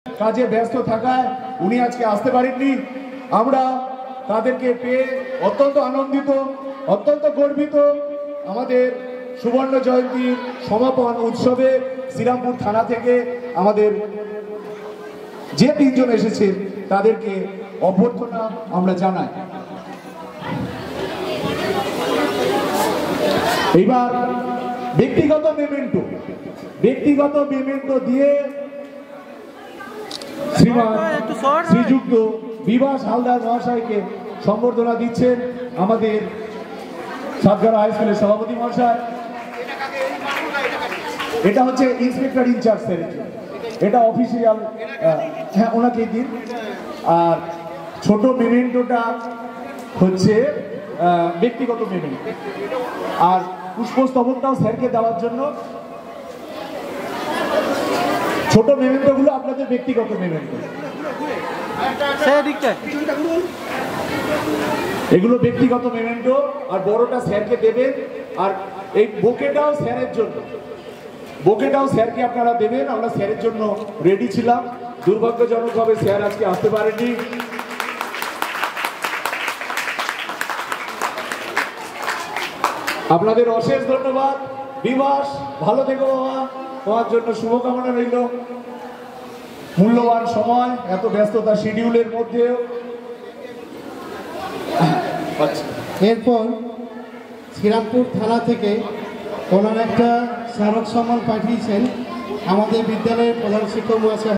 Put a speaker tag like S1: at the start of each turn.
S1: কাজে ব্যস্ত থাকায় উনি আজকে আসতে পারেননি। আমরা তাদেরকে পেয়ে অত্যন্ত আনন্দিত, অত্যন্ত গর্বিত। আমাদের সুবর্ণ জয়ন্তীর সমাপন উৎসবে শ্রীরামপুর থানা থেকে আমাদের যে তিনজন এসেছেন তাদেরকে অভ্যর্থনা আমরা জানাই। এবার ব্যক্তিগত মেমেন্টো দিয়ে শ্রীযুক্ত বিভাস হালদার মহাশয়কে সম্বর্ধনা দিচ্ছেন আমাদের সাতগাড়া হাই স্কুলের সভাপতি মহাশয়। এটা হচ্ছে ইন্সপেক্টর ইনচার্জ স্যার, এটা অফিসিয়াল, হ্যাঁ ওনাকে দিন। আর ছোট মেমেন্টোটা হচ্ছে ব্যক্তিগত মেমেন্টো, আর পুষ্পস্তবকটাও স্যারকে দেওয়ার জন্য। ছোট মেমেন্টো গুলো আপনাদের ব্যক্তিগত মেমেন্টো, এগুলো ব্যক্তিগত মেমেন্টো, আর বড়টা স্যারকে দেবেন। আর এই বোকেটাও স্যারের জন্য, বোকেটাও স্যারকে আপনারা দেবেন। আমরা স্যারের জন্য রেডি ছিলাম, দুর্ভাগ্যজনকভাবে স্যার আজকে আসতে পারেনি। আপনাদের অশেষ ধন্যবাদ। বিভাস, ভালো থেকো বাবা, তোমার জন্য শুভকামনা রইল। মূল্যবান সময়, এত ব্যস্ততা শিডিউলের মধ্যেও।
S2: এরপর শ্রীরামপুর থানা থেকে ওনার একটা স্মারক সম্মান পাঠিয়েছেন আমাদের বিদ্যালয়ের প্রধান শিক্ষক মহাশয়।